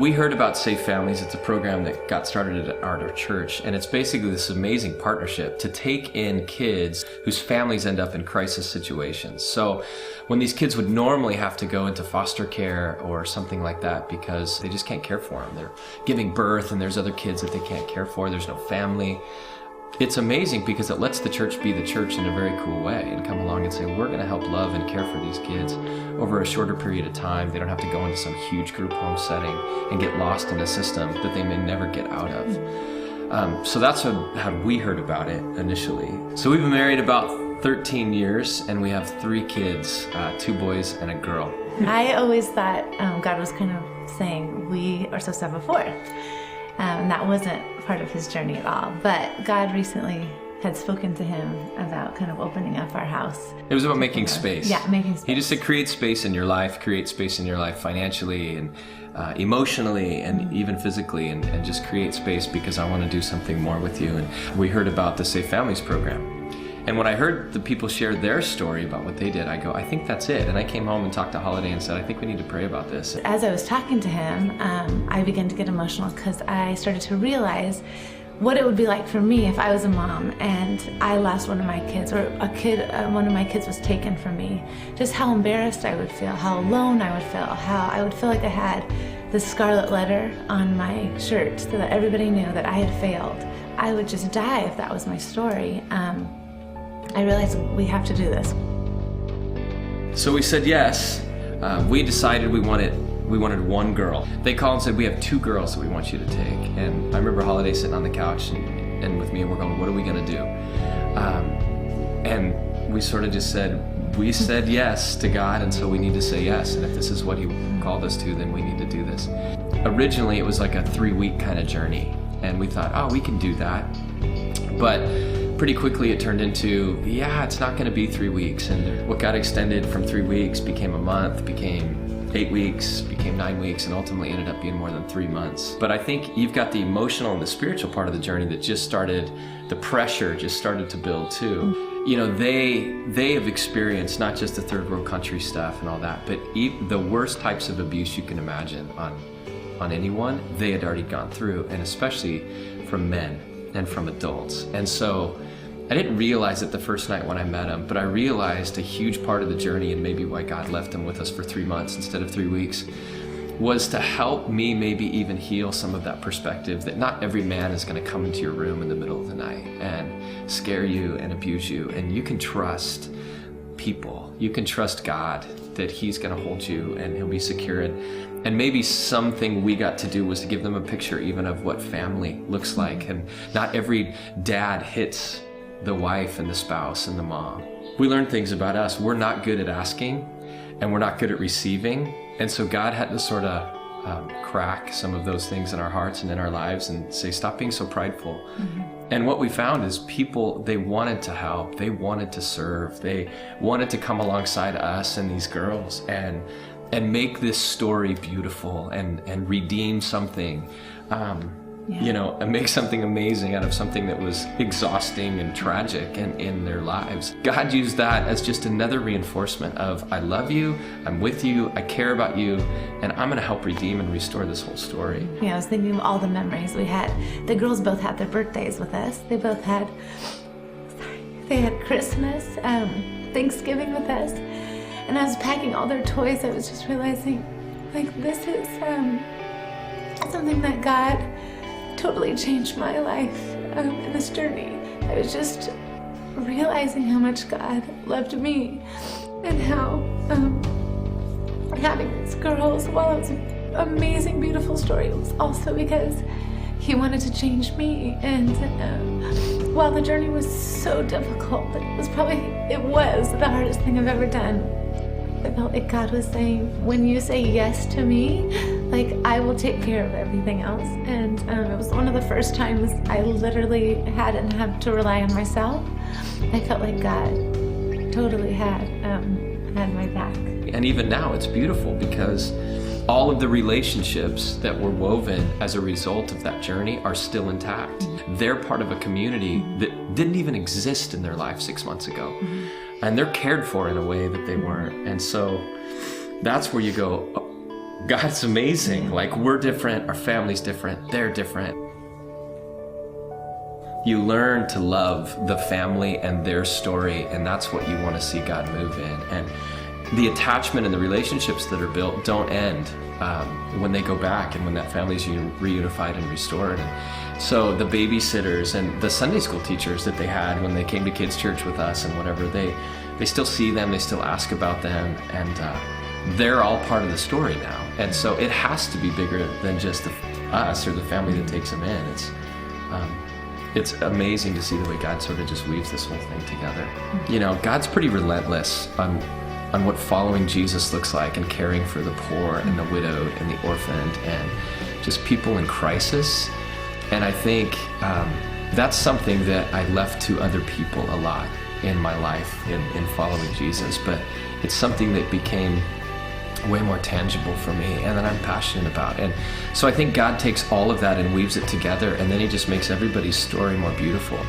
We heard about Safe Families. It's a program that got started at our church, and it's basically this amazing partnership to take in kids whose families end up in crisis situations. So when these kids would normally have to go into foster care or something like that because they just can't care for them. They're giving birth and there's other kids that they can't care for. There's no family. It's amazing because it lets the church be the church in a very cool way and come along and say, we're going to help love and care for these kids over a shorter period of time. They don't have to go into some huge group home setting and get lost in a system that they may never get out of. So that's how we heard about it initially. So we've been married about 13 years and we have 3 kids, 2 boys and a girl. I always thought God was kind of saying, we are supposed to have a 4th. And that wasn't part of his journey at all. But God recently had spoken to him about kind of opening up our house. It was about making space. Yeah, making space. He just said, create space in your life financially and emotionally and even physically, and just create space because I want to do something more with you. And we heard about the Safe Families program. And when I heard the people share their story about what they did, I go, I think that's it. And I came home and talked to Holiday and said, I think we need to pray about this. As I was talking to him, I began to get emotional because I started to realize what it would be like for me if I was a mom and I lost one of my kids, or one of my kids was taken from me. Just how embarrassed I would feel, how alone I would feel, how I would feel like I had this scarlet letter on my shirt so that everybody knew that I had failed. I would just die if that was my story. I realized we have to do this. So we said yes. We decided we wanted 1 girl. They called and said, we have 2 girls that we want you to take. And I remember Holiday sitting on the couch and with me, and we're going, what are we gonna do? And we sort of just said, we said yes to God, and so we need to say yes. And if this is what he called us to, then we need to do this. Originally, it was like a 3-week kind of journey. And we thought, oh, we can do that. But pretty quickly it turned into, it's not going to be 3 weeks. And what got extended from 3 weeks became a month, became 8 weeks, became 9 weeks, and ultimately ended up being more than 3 months. But I think you've got the emotional and the spiritual part of the journey that just started, the pressure just started to build too. You know, they have experienced not just the third world country stuff and all that, but the worst types of abuse you can imagine on anyone, they had already gone through, and especially from men and from adults. And so I didn't realize it the first night when I met him, but I realized a huge part of the journey, and maybe why God left him with us for 3 months instead of 3 weeks, was to help me maybe even heal some of that perspective that not every man is going to come into your room in the middle of the night and scare you and abuse you. And you can trust people. You can trust God that he's going to hold you and he'll be secure. And maybe something we got to do was to give them a picture even of what family looks like. And not every dad hits the wife and the spouse and the mom. We learned things about us. We're not good at asking and we're not good at receiving. And so God had to sort of crack some of those things in our hearts and in our lives and say, stop being so prideful. Mm-hmm. And what we found is people, they wanted to help, they wanted to serve, they wanted to come alongside us and these girls and make this story beautiful and redeem something, you know, and make something amazing out of something that was exhausting and tragic in their lives. God used that as just another reinforcement of, I love you, I'm with you, I care about you, and I'm gonna help redeem and restore this whole story. Yeah, I was thinking of all the memories we had. The girls both had their birthdays with us. They both had, they had Christmas, Thanksgiving with us. And I was packing all their toys. I was just realizing, like, this is something that God totally changed my life in this journey. I was just realizing how much God loved me and how having these girls, while it was an amazing, beautiful story, it was also because he wanted to change me. And while the journey was so difficult, it was the hardest thing I've ever done. I felt like God was saying, when you say yes to me, like, I will take care of everything else. And it was one of the first times I literally hadn't had to rely on myself. I felt like God totally had my back. And even now it's beautiful because all of the relationships that were woven as a result of that journey are still intact. Mm-hmm. They're part of a community that didn't even exist in their life 6 months ago. Mm-hmm. And they're cared for in a way that they weren't. And so that's where you go, God's amazing. Like, we're different, our family's different, they're different. You learn to love the family and their story, and that's what you want to see God move in. And the attachment and the relationships that are built don't end when they go back and when that family's reunified and restored. And so the babysitters and the Sunday school teachers that they had when they came to kids' church with us and whatever, they still see them, they still ask about them, and they're all part of the story now. And so it has to be bigger than just us or the family that takes them in. It's amazing to see the way God sort of just weaves this whole thing together. You know, God's pretty relentless on what following Jesus looks like and caring for the poor and the widowed and the orphaned and just people in crisis. And I think that's something that I left to other people a lot in my life in following Jesus, but it's something that became way more tangible for me and that I'm passionate about. And so I think God takes all of that and weaves it together, and then he just makes everybody's story more beautiful.